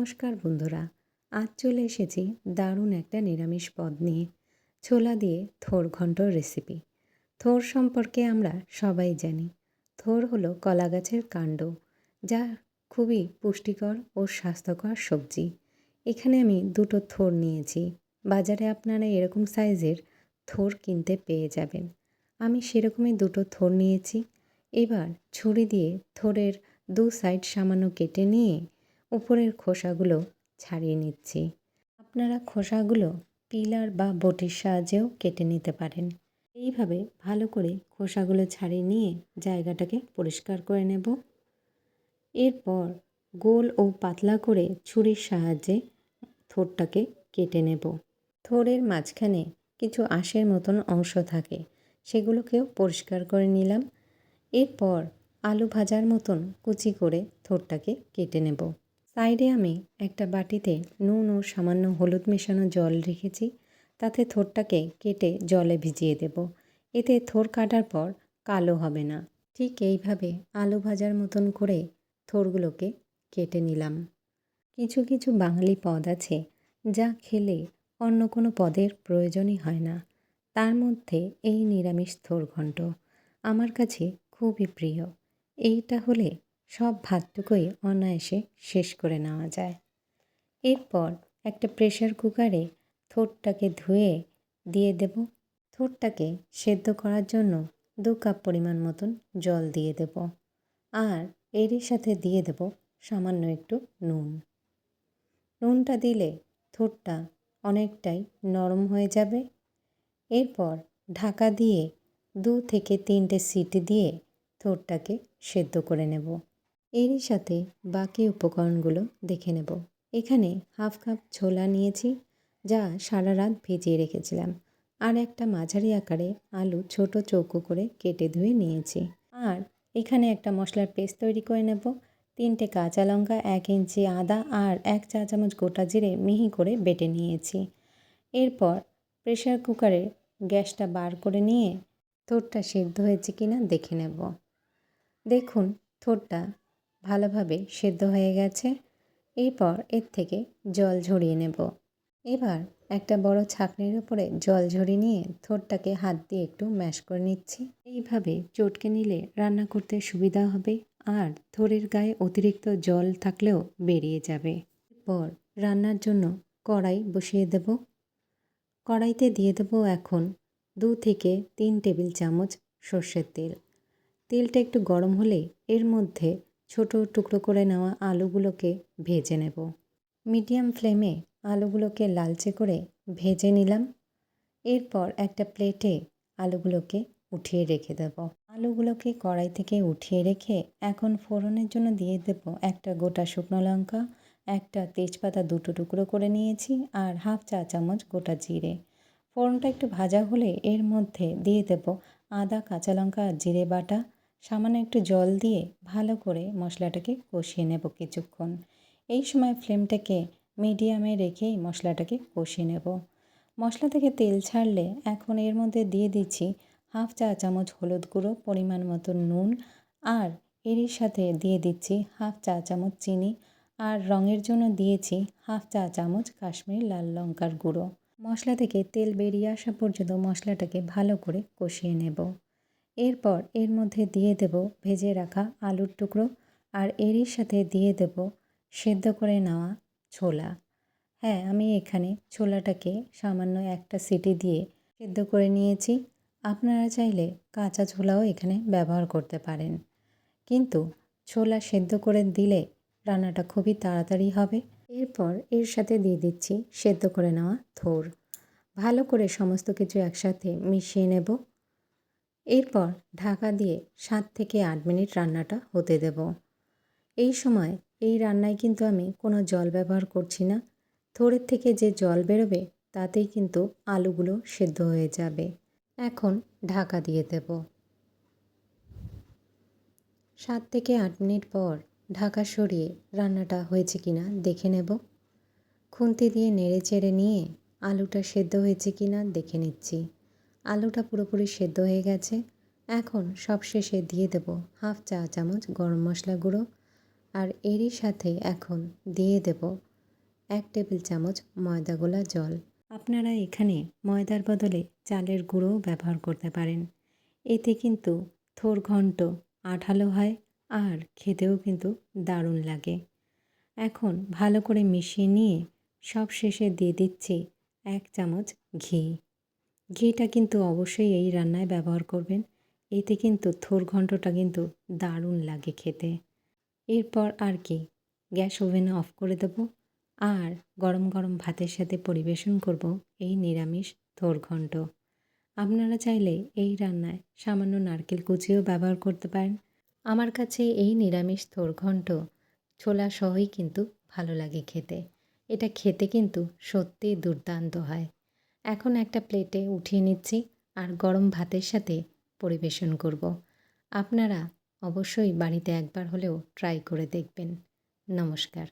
নমস্কার বন্ধুরা, আজ চলে এসেছি দারুণ একটা নিরামিষ পদ নিয়ে। ছোলা দিয়ে থোর ঘন্টর রেসিপি। থোর সম্পর্কে আমরা সবাই জানি। থোর হলো কলা গাছের কাণ্ড, যা খুবই পুষ্টিকর ও স্বাস্থ্যকর সবজি। এখানে আমি দুটো থোর নিয়েছি। বাজারে আপনারা এরকম সাইজের থোর কিনতে পেয়ে যাবেন। আমি সেরকমই দুটো থোর নিয়েছি। এবার ছুরি দিয়ে থোরের দু সাইড সামান্য কেটে নিয়ে উপরের খোসাগুলো ছাড়িয়ে নিচ্ছি। আপনারা খোসাগুলো পিলার বা বটির সাহায্যেও কেটে নিতে পারেন। এইভাবে ভালো করে খোসাগুলো ছাড়িয়ে নিয়ে জায়গাটাকে পরিষ্কার করে নেব। এরপর গোল ও পাতলা করে ছুরির সাহায্যে থোরটাকে কেটে নেব। থোরের মাঝখানে কিছু আঁশের মতন অংশ থাকে, সেগুলোকেও পরিষ্কার করে নিলাম। এরপর আলু ভাজার মতন কুচি করে থোরটাকে কেটে নেব। সাইডে আমি একটা বাটিতে নুন ও সামান্য হলুদ মেশানো জল রেখেছি। তাতে থোরটাকে কেটে জলে ভিজিয়ে দেব। এতে থোর কাটার পর কালো হবে না। ঠিক এইভাবে আলু ভাজার মতন করে থোরগুলোকে কেটে নিলাম। কিছু কিছু বাঙালি পদ আছে যা খেলে অন্য কোনো পদের প্রয়োজনই হয় না। তার মধ্যে এই নিরামিষ থোর ঘন্ট আমার কাছে খুবই প্রিয়। এইটা হলে সব ভাতটুকুই অনায়াসে শেষ করে নেওয়া যায়। এরপর একটা প্রেসার কুকারে থোরটাকে ধুয়ে দিয়ে দেব। থোরটাকে সেদ্ধ করার জন্য 2 কাপ পরিমাণ মতন জল দিয়ে দেব। আর এরই সাথে দিয়ে দেব সামান্য একটু নুন। নুনটা দিলে থোরটা অনেকটাই নরম হয়ে যাবে। এরপর ঢাকা দিয়ে 2 থেকে 3টে সিটি দিয়ে থোরটাকে সেদ্ধ করে নেব। এরই সাথে বাকি উপকরণগুলো দেখে নেব। এখানে হাফ কাপ ছোলা নিয়েছি, যা সারা রাত ভিজিয়ে রেখেছিলাম। আর একটা মাঝারি আকারে আলু ছোট চৌকো করে কেটে ধুয়ে নিয়েছি। আর এখানে একটা মশলার পেস্ট তৈরি করে নেব। 3টে কাঁচা লঙ্কা, 1 ইঞ্চি আদা আর 1 চা চামচ গোটা জিরে মিহি করে বেটে নিয়েছি। এরপর প্রেসার কুকারে গ্যাসটা বার করে নিয়ে থোরটা সেদ্ধ হয়েছে কিনা দেখে নেব। দেখুন থোরটা ভালোভাবে সেদ্ধ হয়ে গেছে। এরপর এর থেকে জল ঝরিয়ে নেব। এবার একটা বড় ছাঁকনির উপরে জল ঝরিয়ে নিয়ে থোরটাকে হাত দিয়ে একটু ম্যাশ করে নিচ্ছি। এইভাবে চটকে নিলে রান্না করতে সুবিধা হবে আর থোরের গায়ে অতিরিক্ত জল থাকলেও বেরিয়ে যাবে। এরপর রান্নার জন্য কড়াই বসিয়ে দেব। কড়াইতে দিয়ে দেবো এখন 2 থেকে 3 টেবিল চামচ সর্ষের তেল। তেলটা একটু গরম হলে এর মধ্যে ছোট টুকরো করে নেওয়া আলুগুলোকে ভেজে নেব। মিডিয়াম ফ্লেমে আলুগুলোকে লালচে করে ভেজে নিলাম। এরপর একটা প্লেটে আলুগুলোকে উঠিয়ে রেখে দেব। আলুগুলোকে কড়াই থেকে উঠিয়ে রেখে এখন ফোড়নের জন্য দিয়ে দেব একটা গোটা শুকনো লঙ্কা, একটা তেজপাতা 2টো টুকরো করে নিয়েছি আর হাফ চা চামচ গোটা জিরে। ফোড়নটা একটু ভাজা হলে এর মধ্যে দিয়ে দেব আদা, কাঁচা লঙ্কা আর জিরে বাটা। সামান্য একটু জল দিয়ে ভালো করে মশলাটাকে কষিয়ে নেব কিছুক্ষণ। এই সময় ফ্লেমটাকে মিডিয়ামে রেখেই মশলাটাকে কষিয়ে নেব। মশলা থেকে তেল ছাড়লে এখন এর মধ্যে দিয়ে দিচ্ছি হাফ চা চামচ হলুদ গুঁড়ো, পরিমাণ মতো নুন আর এরই সাথে দিয়ে দিচ্ছি হাফ চা চামচ চিনি আর রঙের জন্য দিয়েছি হাফ চা চামচ কাশ্মীরি লাল লঙ্কার গুঁড়ো। মশলা থেকে তেল বেরিয়ে আসা পর্যন্ত মশলাটাকে ভালো করে কষিয়ে নেব। এরপর এর মধ্যে দিয়ে দেব ভেজে রাখা আলুর টুকরো আর এরই সাথে দিয়ে দেব সেদ্ধ করে নেওয়া ছোলা। হ্যাঁ, আমি এখানে ছোলাটাকে সামান্য একটা সিটি দিয়ে সেদ্ধ করে নিয়েছি। আপনারা চাইলে কাঁচা ছোলাও এখানে ব্যবহার করতে পারেন, কিন্তু ছোলা সেদ্ধ করে দিলে রান্নাটা খুবই তাড়াতাড়ি হবে। এরপর এর সাথে দিয়ে দিচ্ছি সেদ্ধ করে নেওয়া থোর। ভালো করে সমস্ত কিছু একসাথে মিশিয়ে নেব। এরপর ঢাকা দিয়ে 7 থেকে 8 মিনিট রান্নাটা হতে দেব। এই সময় এই রান্নায় কিন্তু আমি কোনো জল ব্যবহার করছি না। থোড়ের থেকে যে জল বেরোবে তাতেই কিন্তু আলুগুলো সেদ্ধ হয়ে যাবে। এখন ঢাকা দিয়ে দেব। 7 থেকে 8 মিনিট পর ঢাকা সরিয়ে রান্নাটা হয়েছে কিনা দেখে নেব। খুন্তি দিয়ে নেড়ে চেড়ে নিয়ে আলুটা সেদ্ধ হয়েছে কিনা দেখে নিচ্ছি। আলুটা পুরোপুরি সেদ্ধ হয়ে গেছে। এখন সবশেষে দিয়ে দেব হাফ চা চামচ গরম মশলা গুঁড়ো আর এরই সাথে এখন দিয়ে দেব 1 টেবিল চামচ ময়দা গোলা জল। আপনারা এখানে ময়দার বদলে চালের গুঁড়োও ব্যবহার করতে পারেন। এতে কিন্তু থোড় ঘন্ট আঠালো হয় আর খেতেও কিন্তু দারুণ লাগে। এখন ভালো করে মিশিয়ে নিয়ে সবশেষে দিয়ে দিচ্ছি 1 চামচ ঘি। ঘিটা কিন্তু অবশ্যই এই রান্নায় ব্যবহার করবেন। এতে কিন্তু থোড় ঘন্টটা কিন্তু দারুণ লাগে খেতে। এরপর আর কি, গ্যাস ওভেন অফ করে দেবো আর গরম গরম ভাতের সাথে পরিবেশন করব এই নিরামিষ থোড় ঘন্ট। আপনারা চাইলে এই রান্নায় সামান্য নারকেল কুচিও ব্যবহার করতে পারেন। আমার কাছে এই নিরামিষ থোড় ঘন্ট ছোলা সহই কিন্তু ভালো লাগে খেতে। এটা খেতে কিন্তু সত্যিই দুর্দান্ত হয়। এখন একটা প্লেটে উঠিয়ে নিচ্ছি আর গরম ভাতের সাথে পরিবেশন করব। আপনারা অবশ্যই বাড়িতে একবার হলেও ট্রাই করে দেখবেন। নমস্কার।